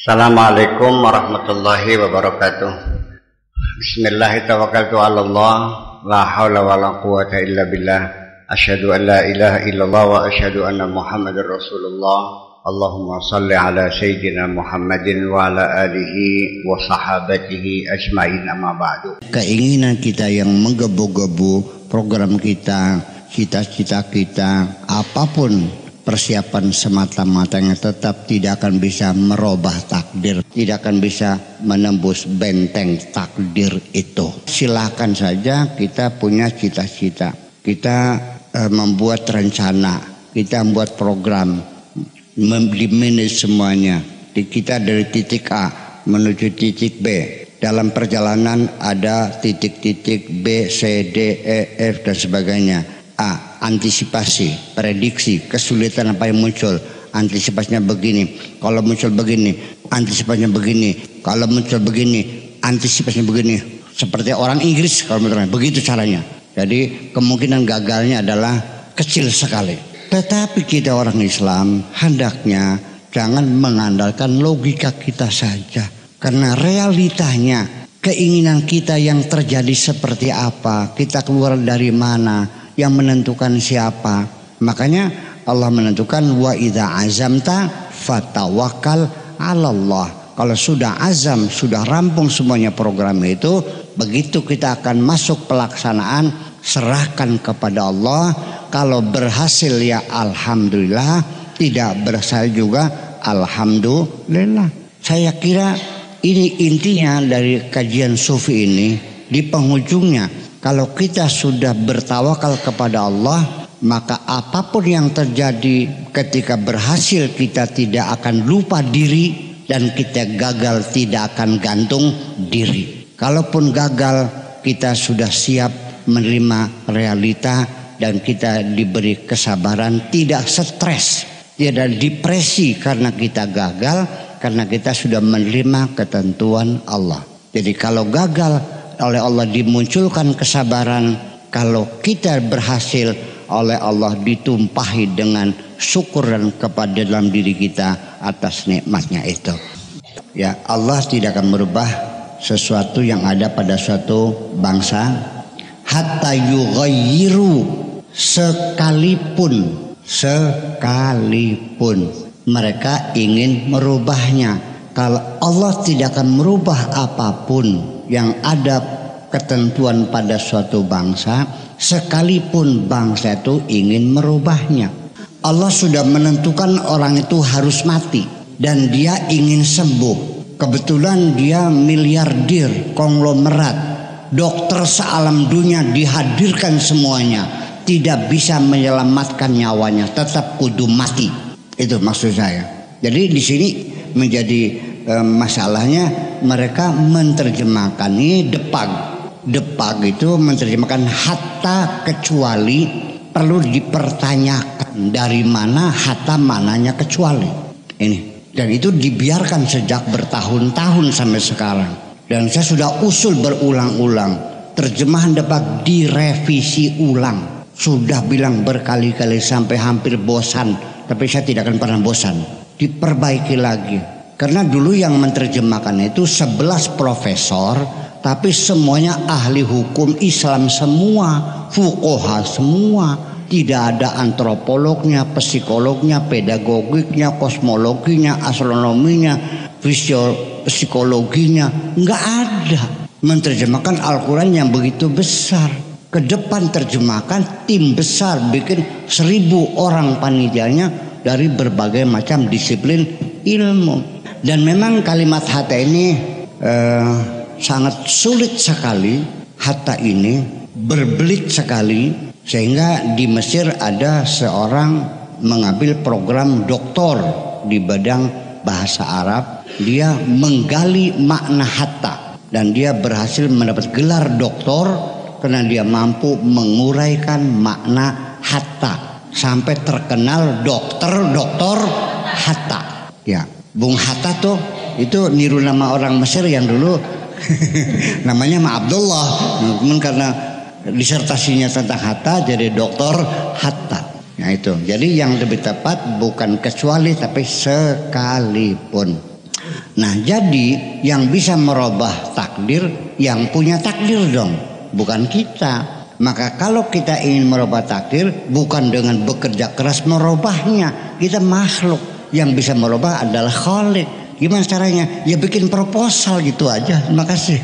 Assalamualaikum warahmatullahi wabarakatuh. Bismillahirrahmanirrahim. La haula wa la quwata illa billah. Asyhadu an la ilaha illallah wa asyhadu anna Muhammadar Rasulullah. Allahumma salli ala sayyidina Muhammadin wa ala alihi wa sahabatihi ajmain, amma ba'du. Keinginan kita yang menggebu-gebu, program kita, cita-cita kita, apapun persiapan semata-matanya tetap tidak akan bisa merubah takdir, tidak akan bisa menembus benteng takdir itu. Silakan saja kita punya cita-cita, kita membuat rencana, kita membuat program, di-manage semuanya. Kita dari titik A menuju titik B. Dalam perjalanan ada titik-titik B, C, D, E, F dan sebagainya. A. Antisipasi, prediksi, kesulitan apa yang muncul. Antisipasinya begini, kalau muncul begini, antisipasinya begini, kalau muncul begini, antisipasinya begini. Seperti orang Inggris kalau menurut begitu caranya. Jadi kemungkinan gagalnya adalah kecil sekali. Tetapi kita orang Islam hendaknya jangan mengandalkan logika kita saja. Karena realitanya, keinginan kita yang terjadi seperti apa, kita keluar dari mana, yang menentukan siapa. Makanya Allah menentukan wa idza azamta fatawakkal 'alallah. Kalau sudah azam, sudah rampung semuanya program itu, begitu kita akan masuk pelaksanaan, serahkan kepada Allah. Kalau berhasil ya alhamdulillah, tidak berhasil juga alhamdulillah. Saya kira ini intinya dari kajian sufi ini. Di penghujungnya, kalau kita sudah bertawakal kepada Allah, maka apapun yang terjadi ketika berhasil kita tidak akan lupa diri, dan kita gagal tidak akan gantung diri. Kalaupun gagal, kita sudah siap menerima realita dan kita diberi kesabaran, tidak stres, tidak depresi karena kita gagal, karena kita sudah menerima ketentuan Allah. Jadi kalau gagal, oleh Allah dimunculkan kesabaran. Kalau kita berhasil, oleh Allah ditumpahi dengan syukur dan kepada dalam diri kita atas nikmatnya itu. Ya, Allah tidak akan merubah sesuatu yang ada pada suatu bangsa hatta yughayyiru, sekalipun mereka ingin merubahnya. Kalau Allah tidak akan merubah apapun yang ada ketentuan pada suatu bangsa, sekalipun bangsa itu ingin merubahnya. Allah sudah menentukan orang itu harus mati dan dia ingin sembuh. Kebetulan dia miliarder, konglomerat, dokter sealam dunia dihadirkan semuanya, tidak bisa menyelamatkan nyawanya, tetap kudu mati. Itu maksud saya. Jadi di sini menjadi masalahnya, mereka menerjemahkan ini depag itu menerjemahkan hatta kecuali, perlu dipertanyakan dari mana hatta, mananya kecuali ini, dan itu dibiarkan sejak bertahun-tahun sampai sekarang. Dan saya sudah usul berulang-ulang, terjemahan depag direvisi ulang, sudah bilang berkali-kali sampai hampir bosan, tapi saya tidak akan pernah bosan, diperbaiki lagi. Karena dulu yang menerjemahkan itu 11 profesor, tapi semuanya ahli hukum Islam semua, fuqaha semua. Tidak ada antropolognya, psikolognya, pedagogiknya, kosmologinya, astronominya, psikologinya. Enggak ada. Menerjemahkan Al-Quran yang begitu besar. Ke depan terjemahkan tim besar, bikin 1000 orang panitianya dari berbagai macam disiplin ilmu. Dan memang kalimat hatta ini sangat sulit sekali. Hatta ini berbelit sekali, sehingga di Mesir ada seorang mengambil program doktor di bidang bahasa Arab. Dia menggali makna hatta dan dia berhasil mendapat gelar doktor karena dia mampu menguraikan makna hatta sampai terkenal dokter hatta. Ya. Bung Hatta tuh itu niru nama orang Mesir yang dulu namanya Abdullah. Namun karena disertasinya tentang Hatta jadi dokter Hatta. Nah itu. Jadi yang lebih tepat bukan kecuali tapi sekalipun. Nah, jadi yang bisa merubah takdir yang punya takdir dong, bukan kita. Maka kalau kita ingin merubah takdir, bukan dengan bekerja keras merubahnya. Kita makhluk, yang bisa merubah adalah Khalik. Gimana caranya? Ya bikin proposal gitu aja. Terima kasih.